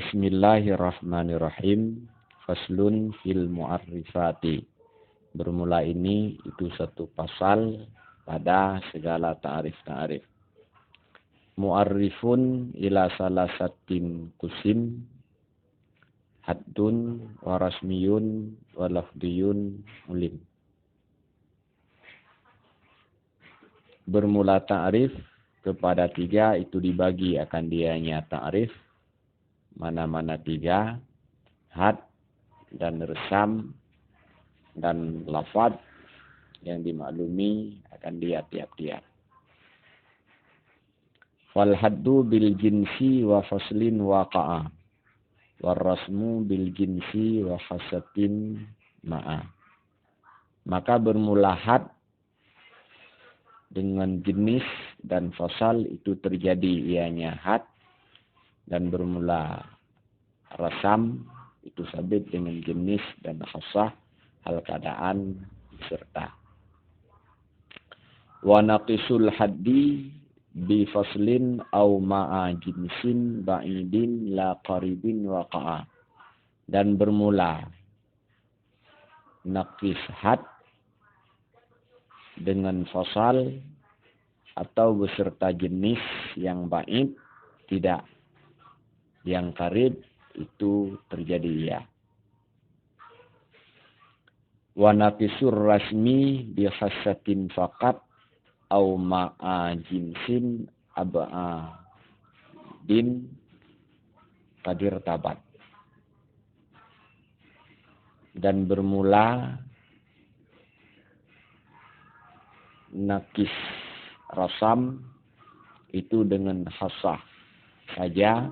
Bismillahirrahmanirrahim. Faslun fil mu'arrifati. Bermula ini itu satu pasal pada segala ta'rif-ta'rif. Mu'arrifun ila salasatin kusim. Haddun wa rasmiyun wa lafdiyun ulim. Bermula ta'rif kepada tiga itu dibagi akan dianya ta'rif. Mana-mana tiga, had dan resam dan lafad yang dimaklumi akan dia tiap-tiap. Fal haddu bil jinsi wa faslin waqa'a war rasmu bil jinsi wa khasatin ma'a. Maka bermula had dengan jenis dan fasal itu terjadi ianya had, dan bermula rasam itu sabit dengan jenis dan khasah hal keadaan serta. Wa naqisul haddi bi faslin au ma'a jinsin ba'idin la qaribin waqa'a. Dan bermula naqis had dengan fasal atau beserta jenis yang ba'id tidak, yang qarib itu terjadi ya. Wa naqisur rasmi bi khassatin faqat au ma'a jinsin ab'adin qadir tabat. Dan bermula naqis rasam itu dengan khasah saja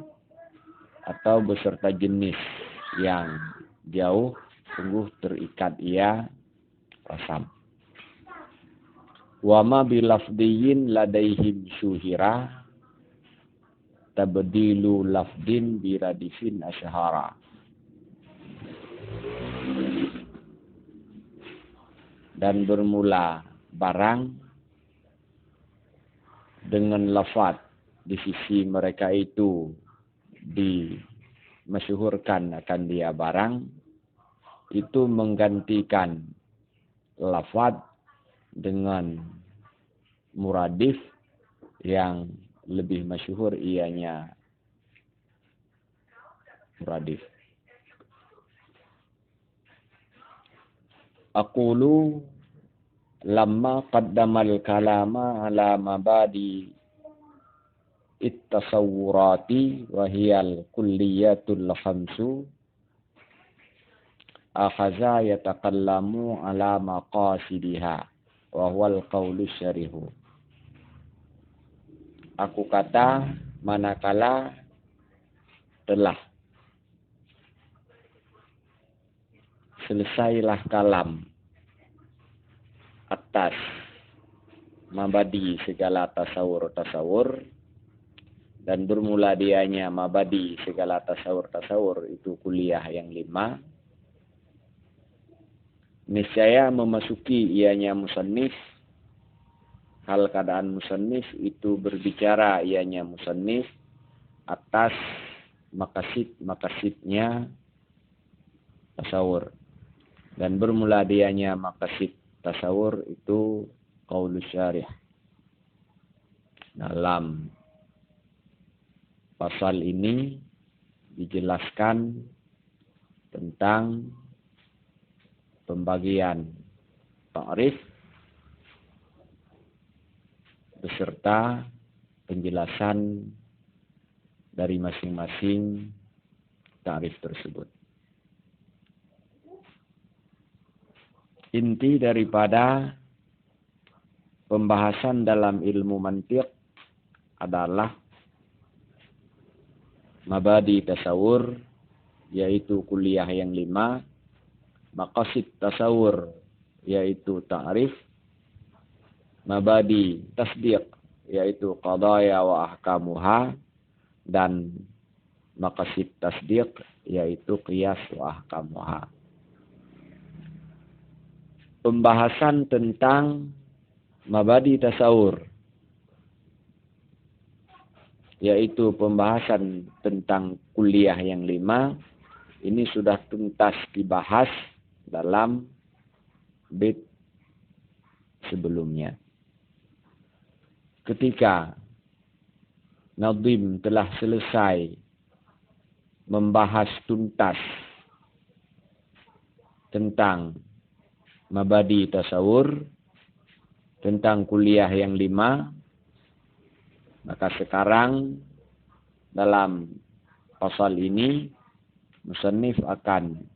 atau beserta jenis yang jauh sungguh terikat ia rasam. Wa ma bilafdiyin ladaihim syuhira tabdilu lafdin biradifin asyhara. Dan bermula barang dengan lafad di sisi mereka itu dimasyhurkan akan dia barang, itu menggantikan lafad dengan muradif yang lebih masyhur ianya muradif. Aqulu lamma qaddamal kalama ala mabadi it-tasawwurati wa hiyal kulliyatul khamsu akhaza yatakallamu ala maqasidiha wa huwal qawlu syarihu. Aku kata manakala telah selesailah kalam atas mabadi segala tasawur-tasawur, dan bermula dianya mabadi segala tasawur-tasawur itu kuliah yang 5. Niscaya memasuki ianya musannif, hal keadaan musannif itu berbicara ianya musannif atas makasid-makasidnya tasawur. Dan bermula dianya makasid tasawur itu qaulus syarih. Dalam pasal ini dijelaskan tentang pembagian ta'rif beserta penjelasan dari masing-masing ta'rif tersebut. Inti daripada pembahasan dalam ilmu mantiq adalah mabadi tasawur, yaitu kuliah yang 5, maqasid tasawur, yaitu ta'rif, mabadi tasdiq, yaitu qadaya wa ahkamuha, dan maqasid tasdiq, yaitu qiyas wa ahkamuha. Pembahasan tentang mabadi tasawur yaitu pembahasan tentang kuliah yang 5, ini sudah tuntas dibahas dalam bait sebelumnya. Ketika Nadhim telah selesai membahas tuntas tentang mabadi tasawur, tentang kuliah yang 5, maka sekarang dalam pasal ini musannif akan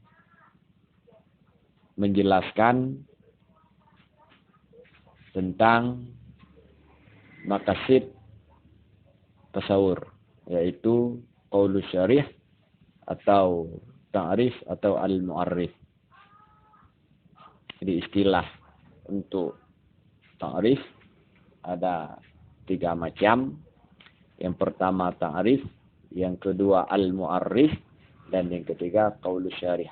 menjelaskan tentang maqasid tasawur, yaitu qaulus syarih atau ta'rif atau al-mu'arrif. Jadi istilah untuk ta'rif ada 3 macam. Yang pertama ta'rif, yang kedua al-mu'arrif, dan yang ketiga qaulus syarih.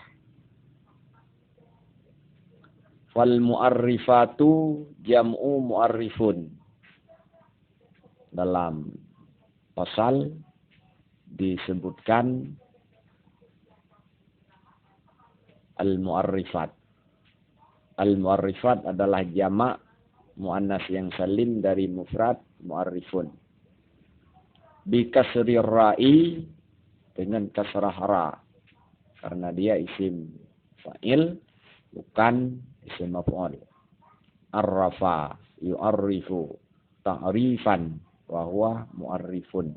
Fal mu'arrifatu jam'u mu'arrifun. Dalam pasal disebutkan al-mu'arrifat. Al-mu'arrifat adalah jamak muannas yang salim dari mufrad mu'arrifun. Bi kasrir ra'i, dengan kasrah ra, karena dia isim fa'il bukan isim maf'ul. Arrafa yu'arrifu ta'rifan wa huwa mu'arrifun,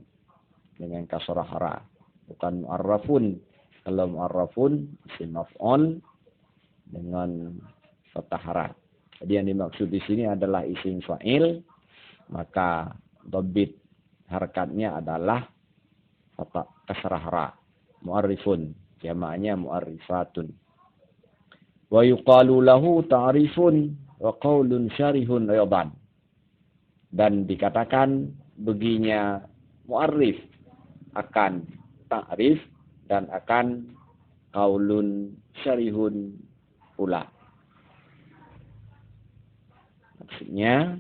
dengan kasrah ra, bukan mu'arrafun. Kalau mu'arrafun isim maf'ul dengan fathah ra. Jadi yang dimaksud di sini adalah isim fa'il, maka dhabit harakatnya adalah fathah kasrah ra. Mu'arrifun, jamaknya mu'arrifatun. Wa yuqalu lahu ta'rifun wa qaulun syarihun aydan. Dan dikatakan baginya mu'arrif akan ta'rif dan akan qaulun syarihun pula. Maksudnya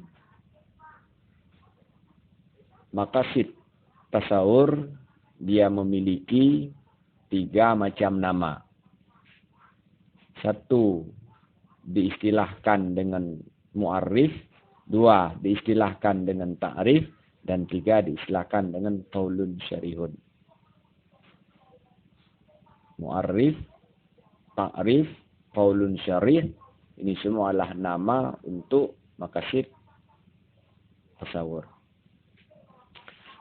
maqasid tasawur dia memiliki 3 macam nama. 1 diistilahkan dengan mu'arrif, 2 diistilahkan dengan ta'rif, dan 3 diistilahkan dengan qaulun syarihun. Mu'arrif, ta'rif, qaulun syarih, ini semua adalah nama untuk maqasid tasawur.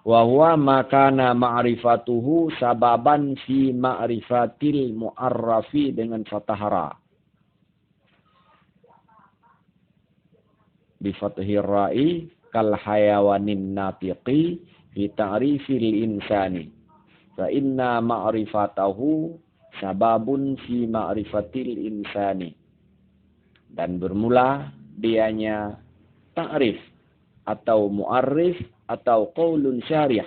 Wa huwa makana ma'rifatuhu sababan fi ma'rifatil mu'arrafi dengan fathah ra. Bi fathir ra'i kal hayawanin natiqi fi ta'rifil insani. Fa inna ma'rifatahu sababun fi ma'rifatil insani. Dan bermula dianya ta'rif atau mu'arrif atau qaulun syarih.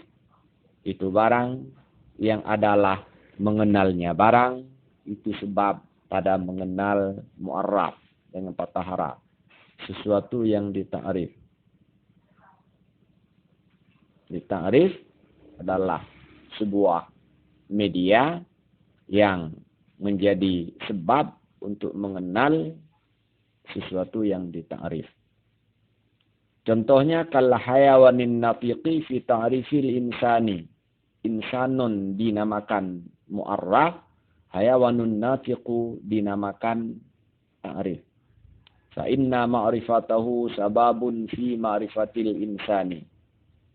Itu barang yang adalah mengenalnya barang, itu sebab pada mengenal mu'arraf dengan fathah ra. Sesuatu yang dita'rif. Dita'rif adalah sebuah media yang menjadi sebab untuk mengenal sesuatu yang dita'rif. Contohnya kal hayawanin natiqi fi ta'rifil insani. Insanun dinamakan mu'arraf, hayawanun natiqu dinamakan ta'rif. Fa inna ma'rifatahu sababun fi ma'rifatil insani.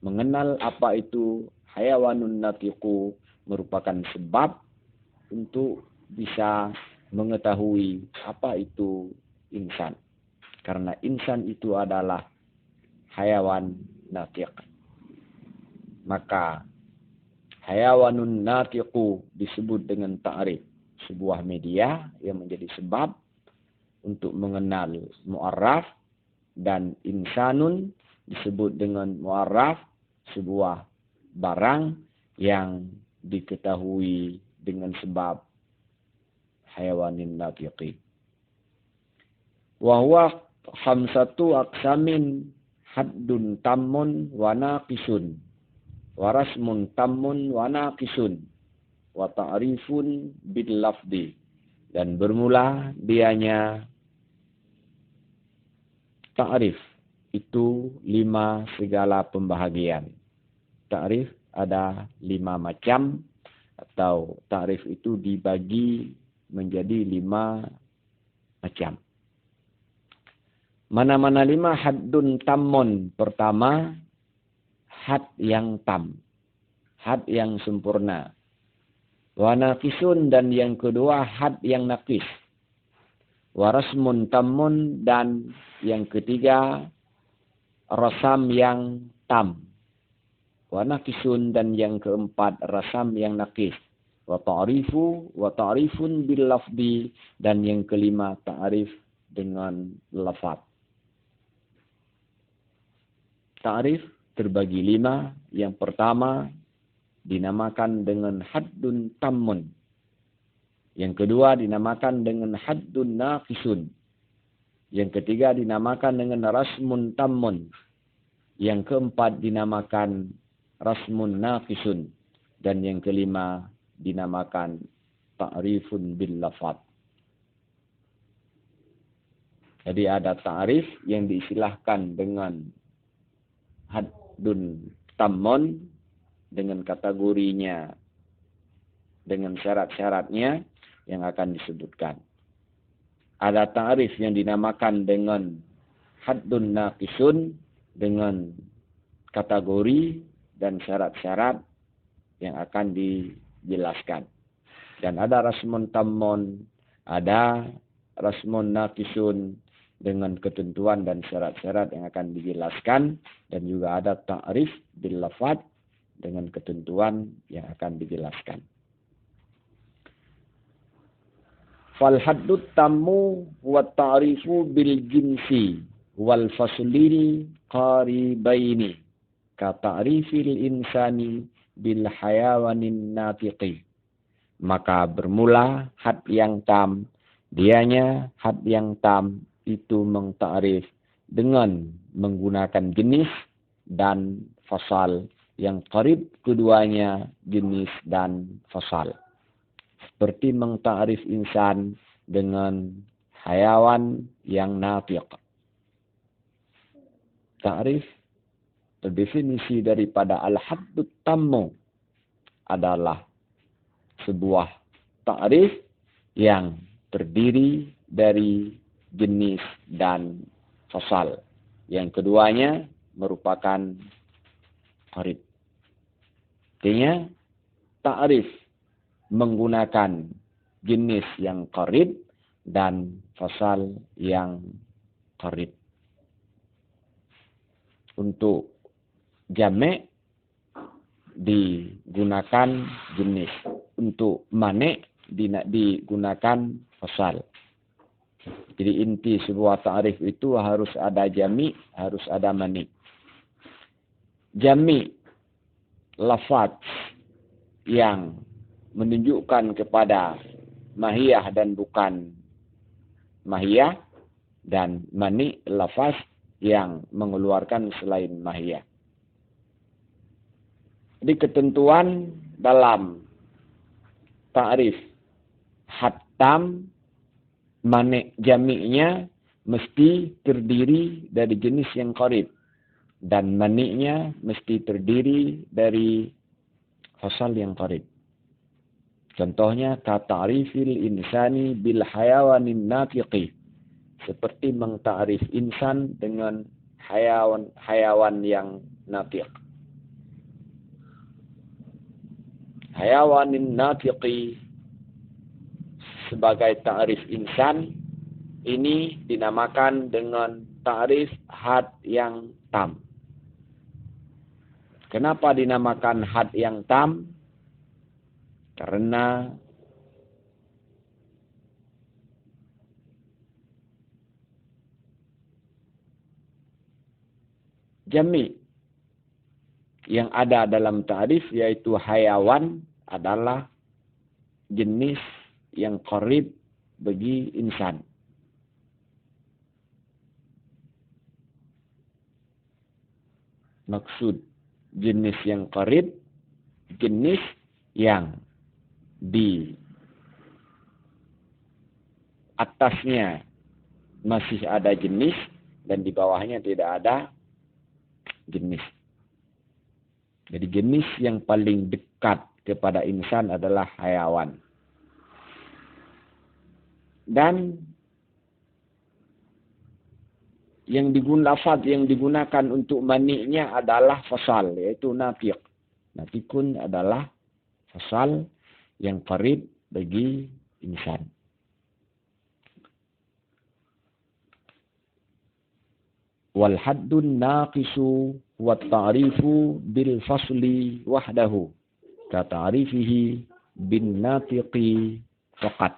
Mengenal apa itu hayawanun natiqu merupakan sebab untuk bisa mengetahui apa itu insan. Karena insan itu adalah hayawan natiq. Maka hayawanun natiqu disebut dengan ta'rif, sebuah media yang menjadi sebab untuk mengenal mu'arraf, dan insanun disebut dengan mu'arraf, sebuah barang yang diketahui dengan sebab hayawanin natiqi. Wa huwa khamsatu aqsamin haddun tammun wa naqisun warasmun tammun wa naqisun wa ta'rifun bil lafdi. Dan bermula dianya ta'rif itu 5 segala pembahagian. Ta'rif ada 5 macam, atau ta'rif itu dibagi menjadi 5 macam. Mana-mana 5? Haddun tammun. Pertama, had yang tam. Had yang sempurna. Wa naqisun, dan yang kedua had yang naqis. Wa rasmun tammun, dan yang ketiga rasam yang tam. Wa naqisun, dan yang keempat rasam yang naqis. Wa ta'rifun bil lafdi, dan yang kelima ta'rif dengan lafaz. Ta'rif terbagi 5. Yang pertama dinamakan dengan haddun tammun. Yang kedua dinamakan dengan haddun naqisun. Yang ketiga dinamakan dengan rasmun tammun. Yang keempat dinamakan rasmun naqisun. Dan yang kelima dinamakan ta'rifun bil lafaz. Jadi ada ta'rif yang diistilahkan dengan haddun tammun, dengan kategorinya, dengan syarat-syaratnya yang akan disebutkan. Ada ta'rif yang dinamakan dengan haddun naqisun, dengan kategori dan syarat-syarat yang akan dijelaskan. Dan ada rasmun tammun, ada rasmun naqisun, dengan ketentuan dan syarat-syarat yang akan dijelaskan. Dan juga ada ta'rif bil lafaz, dengan ketentuan yang akan dijelaskan. Fal haddut tammu wa ta'rifu bil jinsi wal faslil qaribaini ka ta'rifil insani bil hayawanin natiqi. Maka bermula had yang tam. Dianya had yang tam itu mengtakrif dengan menggunakan jenis dan fasal yang qarib, keduanya jenis dan fasal. Seperti mengtakrif insan dengan hayawan yang natiq. Takrif definisi daripada al-haddut tammu adalah sebuah takrif yang terdiri dari jenis dan fasal. Yang keduanya merupakan qarib. Artinya, ta'rif menggunakan jenis yang qarib dan fasal yang qarib. Untuk jami' digunakan jenis. Untuk mani' digunakan fasal. Jadi inti sebuah ta'rif itu harus ada jami', harus ada mani'. Jami' lafaz yang menunjukkan kepada mahiyah dan bukan mahiyah, dan mani' lafaz yang mengeluarkan selain mahiyah. Di ketentuan dalam ta'rif had tam, mani' jami'nya mesti terdiri dari jenis yang qarib, dan mani'nya mesti terdiri dari fasal yang qarib. Contohnya kata'rifil insani bil hayawanin natiqi, seperti mengtakrif insan dengan hayawan yang natiq. Hayawanin natiqi sebagai ta'rif insan ini dinamakan dengan ta'rif had yang tam. Kenapa dinamakan had yang tam? Karena jami' yang ada dalam ta'rif yaitu hayawan adalah jenis yang qarib bagi insan. Maksud jenis yang qarib, jenis yang di atasnya masih ada jenis dan di bawahnya tidak ada jenis. Jadi jenis yang paling dekat kepada insan adalah hayawan. Dan lafaz yang digunakan untuk mani'nya adalah fasal, yaitu natiq. Natiqun adalah fasal yang qarib bagi insan. Wal haddun naqisu wa ta'rifu bil fasli wahdahu ka ta'rifihi bin natiqi faqat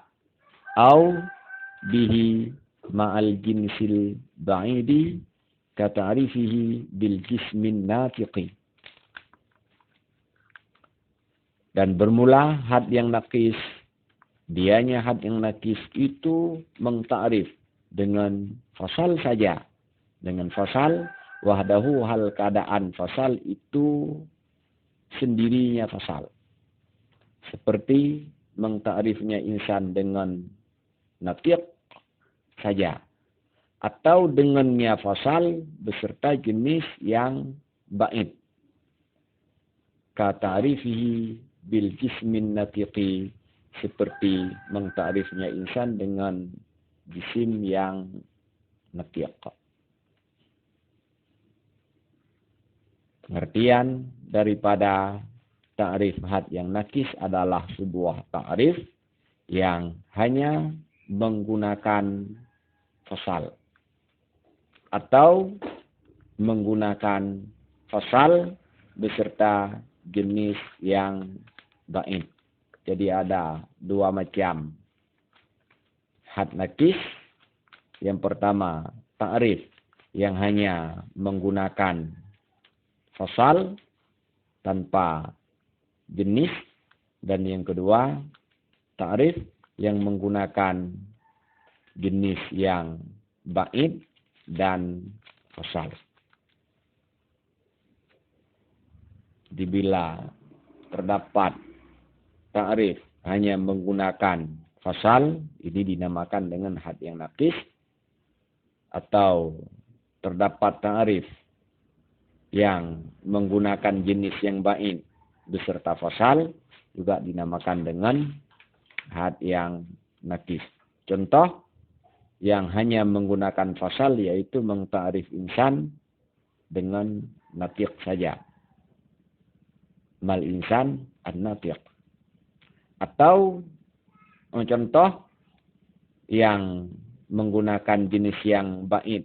au bihi ma'al jinsil ba'idi ka ta'rifihi bil jismin natiqi. Dan bermula had yang nakis, dianya had yang nakis itu mengtakrif dengan fasal saja. Dengan fasal, wahdahu hal keadaan fasal itu sendirinya fasal. Seperti mengtakrifnya insan dengan natiq saja. Atau dengannya fasal beserta jenis yang ba'id. Kata'rifihi bil jismin natiqi, seperti mengtakrifnya insan dengan jisim yang natiq. Pengertian daripada ta'rif had yang nakis adalah sebuah ta'rif yang hanya menggunakan fasal atau menggunakan fasal beserta jenis yang ba'id. Jadi ada dua macam had nakis. Yang pertama ta'rif yang hanya menggunakan fasal tanpa jenis, dan yang kedua ta'rif yang menggunakan jenis yang ba'id dan fasal. Bila terdapat ta'rif hanya menggunakan fasal, ini dinamakan dengan had yang nakis. Atau terdapat ta'rif yang menggunakan jenis yang ba'id beserta fasal, juga dinamakan dengan had yang nakis. Contoh yang hanya menggunakan fasal yaitu mengtakrif insan dengan natiq saja. Mal insan an-natiq. Atau contoh yang menggunakan jenis yang ba'id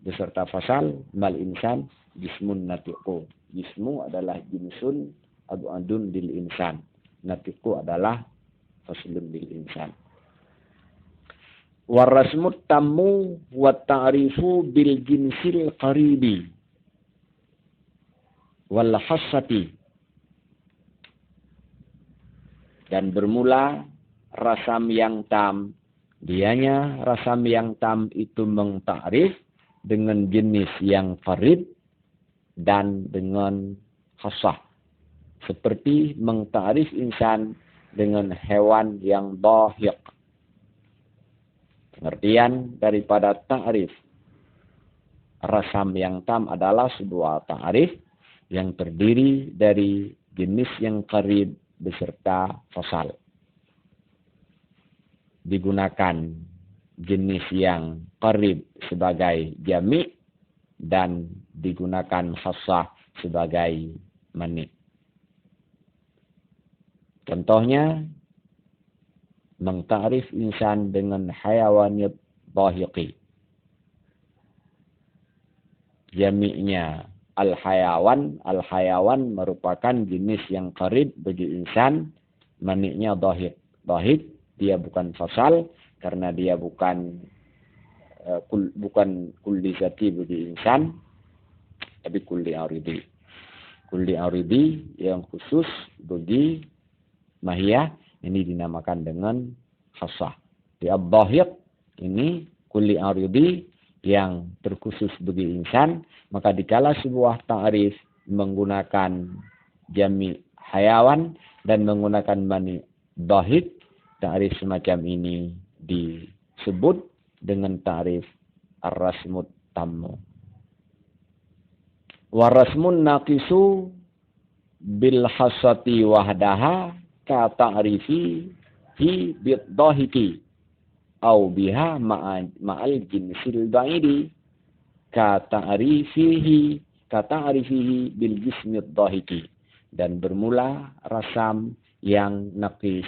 beserta fasal, mal insan jismun natiqu. Jismu adalah jinsun adun lil insan. Natiqu adalah faslun lil insan. Warasmut tammu wa ta'rifu bil jinsil qaribi wal hassati. Dan bermula rasam yang tam. Dianya rasam yang tam itu mengtakrif dengan jenis yang qarib dan dengan khassah. Seperti mengtakrif insan dengan hewan yang dhahiq. Pengertian daripada ta'rif rasam yang tam adalah sebuah ta'rif yang terdiri dari jenis yang qarib beserta fasal. Digunakan jenis yang qarib sebagai jami' dan digunakan khassah sebagai mani'. Contohnya mengtakrif insan dengan hayawan dhahiqi. Jami'nya al-hayawan. Al-hayawan merupakan jenis yang qarib bagi insan. Mani'nya dhahiq. Dhahiq dia bukan fasal karena dia bukan kulli zati bagi insan, tapi kulli aridi. Kulli aridi yang khusus bagi mahiyah ini dinamakan dengan khassah. Di ad-dhahiq ini kulli aridi yang terkhusus bagi insan, maka dikala sebuah ta'rif menggunakan jami' hayawan dan menggunakan mani dahik, ta'rif semacam ini disebut dengan ta'rif ar-rasmut tammu. Wa rasmun naqisu bil hasati wahdaha ka ta'rifi hi bid dahiki au biha ma'al jinsil ba'idi ka ta'rifihi bil jismid dahiki. Dan bermula rasam yang naqis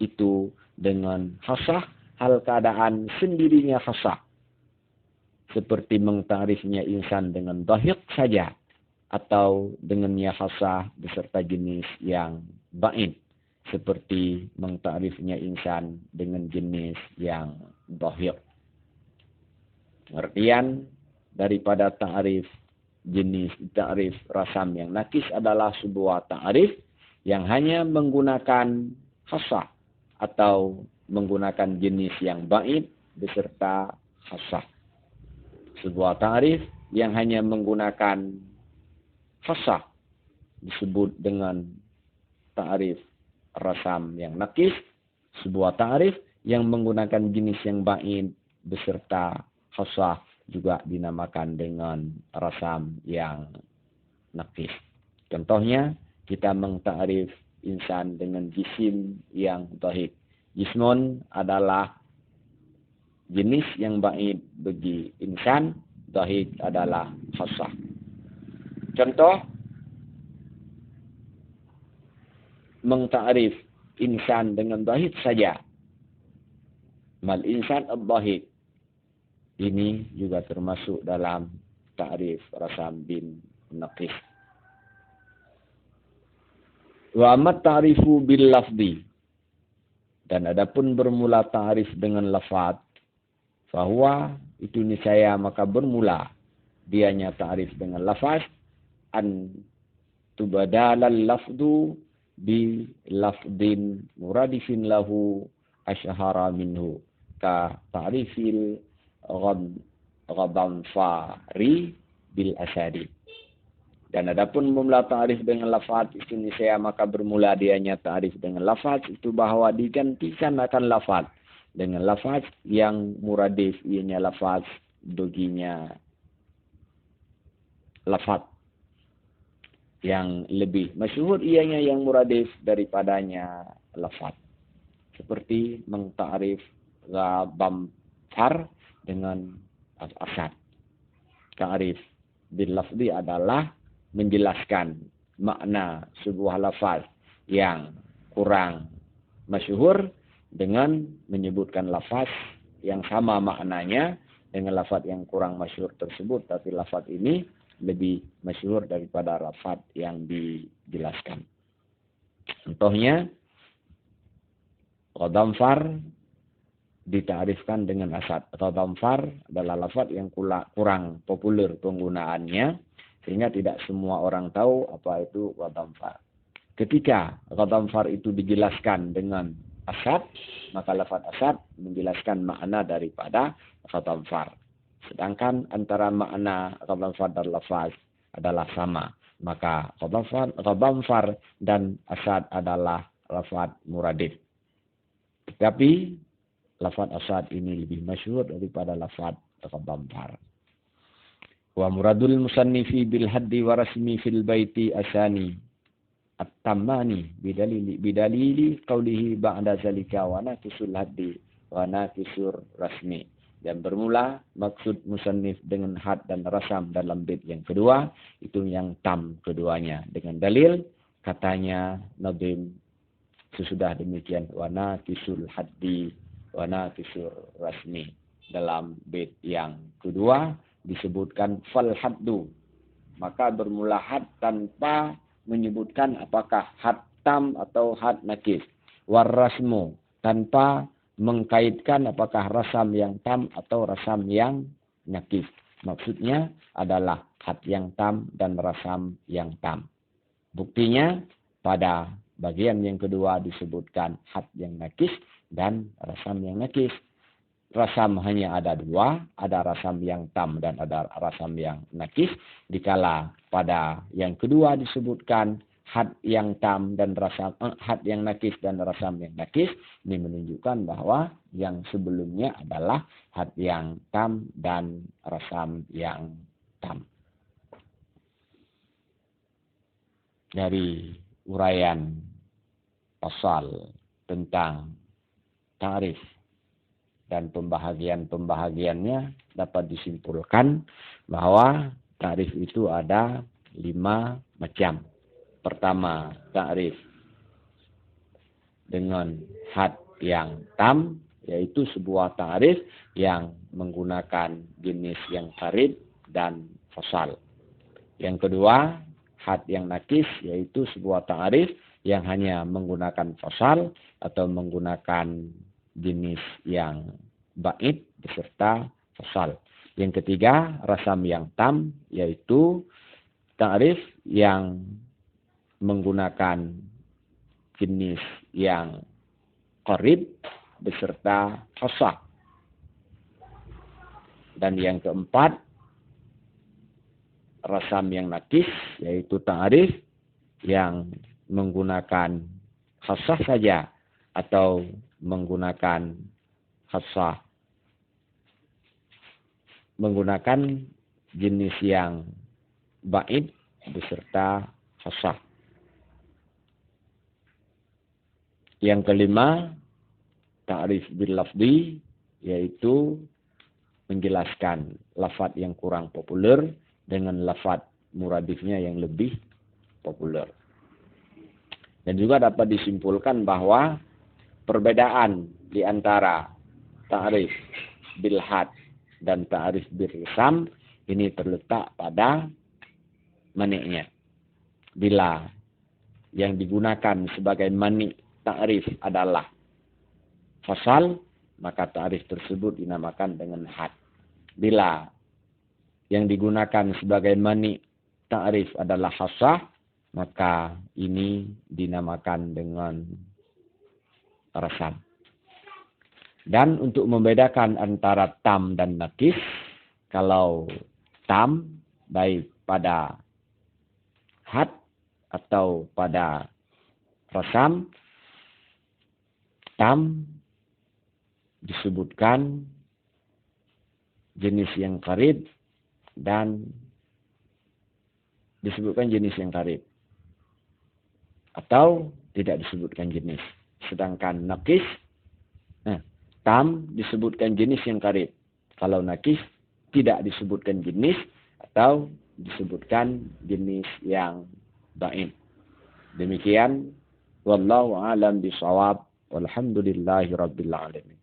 itu dengan khasah, hal keadaan sendirinya khasah. Seperti mengtakrifnya insan dengan dahik saja, atau dengannya khasah beserta jenis yang ba'id. Seperti mengtakrifnya insan dengan jenis yang dahik. Pengertian daripada ta'rif jenis ta'rif rasam yang nakis adalah sebuah ta'rif yang hanya menggunakan khasah atau menggunakan jenis yang ba'id beserta khasah. Sebuah ta'rif yang hanya menggunakan khasah disebut dengan ta'rif rasam yang nakis. Sebuah ta'rif yang menggunakan jenis yang ba'id beserta khasah juga dinamakan dengan rasam yang nakis. Contohnya, kita mengtakrif insan dengan jisim yang dahik. Jismun adalah jenis yang ba'id bagi insan, dahik adalah khasah. Contoh, mengtakrif insan dengan dahik saja. Mal insan ad-dahik. Ini juga termasuk dalam ta'rif rasam bin naqis. Wa amat ta'rifu bil lafzi. Dan adapun bermula ta'rif dengan lafaz, fahuwa itu niscaya maka bermula dianya ta'rif dengan lafaz an tubadalal lafdu bi lafdin muradifin lahu asyhara minhu ka ta'rifil Ghadamfari bil asadi. Dan adapun memula ta'rif dengan lafaz itu niscaya maka bermula dianya ta'rif dengan lafaz itu bahwa digantikan akan lafaz dengan lafaz yang muradif, ianya lafaz baginya lafaz yang lebih masyhur, ianya yang muradif daripadanya lafaz. Seperti mengtakrif Ghadamfar dengan asad. Ta'rif bil lafzi adalah menjelaskan makna sebuah lafaz yang kurang masyhur dengan menyebutkan lafaz yang sama maknanya dengan lafaz yang kurang masyhur tersebut, tapi lafaz ini lebih masyhur daripada lafaz yang dijelaskan. Contohnya, Ghadamfar ditarifkan dengan asad. Ghadamfar adalah lafaz yang kurang populer penggunaannya, sehingga tidak semua orang tahu apa itu Ghadamfar. Ketika Ghadamfar itu dijelaskan dengan asad, maka lafaz asad menjelaskan makna daripada Ghadamfar. Sedangkan antara makna Ghadamfar dan lafaz adalah sama, maka Ghadamfar dan asad adalah lafaz muradif. Tetapi lafaz asad ini lebih masyhur daripada lafaz Ghadamfar. Wa muradul musannifi bil haddi wa rasmi fil baiti asani at-tamani bidalili qawlihi ba'da zalika wa naqisul haddi wa naqisur rasmi. Dan bermula maksud musannif dengan had dan rasam dalam bait yang kedua, itu yang tam keduanya. Dengan dalil katanya Nadim sesudah demikian wa naqisul haddi wana kisur rasmi. Dalam bait yang kedua disebutkan fal haddu, maka bermula had tanpa menyebutkan apakah had tam atau had nakis. War rasmu, tanpa mengkaitkan apakah rasam yang tam atau rasam yang nakis. Maksudnya adalah had yang tam dan rasam yang tam. Buktinya pada bagian yang kedua disebutkan had yang nakis dan rasam yang nakis. rasam hanya ada dua, ada rasam yang tam dan ada rasam yang nakis. Dikala pada yang kedua disebutkan had yang tam dan rasam had yang nakis dan rasam yang nakis, ini menunjukkan bahwa yang sebelumnya adalah had yang tam dan rasam yang tam. Dari uraian pasal tentang ta'rif dan pembahagian-pembahagiannya dapat disimpulkan bahwa ta'rif itu ada 5 macam. Pertama, ta'rif dengan had yang tam, yaitu sebuah ta'rif yang menggunakan jenis yang qarib dan fasal. Yang kedua, had yang nakis, yaitu sebuah ta'rif yang hanya menggunakan fasal atau menggunakan jenis yang ba'id beserta fasal. Yang ketiga, rasam yang tam, yaitu ta'rif yang menggunakan jenis yang qarib beserta fasal. Dan yang keempat, rasam yang nakis, yaitu ta'rif yang menggunakan khasah saja atau menggunakan khasah, menggunakan jenis yang ba'id beserta khasah. Yang kelima, ta'rif bil lafzi, yaitu menjelaskan lafaz yang kurang populer dengan lafaz muradifnya yang lebih populer. Dan juga dapat disimpulkan bahwa perbedaan di antara ta'rif bil had dan ta'rif bil rasam ini terletak pada maniknya. Bila yang digunakan sebagai manik ta'rif adalah fasal, maka ta'rif tersebut dinamakan dengan had. Bila yang digunakan sebagai manik ta'rif adalah khasah, maka ini dinamakan dengan rasam. Dan untuk membedakan antara tam dan nakis, kalau tam baik pada had atau pada rasam, tam disebutkan jenis yang qarib dan disebutkan jenis yang qarib atau tidak disebutkan jenis. Sedangkan nakis, tam disebutkan jenis yang qarib. Kalau nakis tidak disebutkan jenis atau disebutkan jenis yang ba'id. Demikian, wallahu a'lam bishawab. Walhamdulillahi rabbil alamin.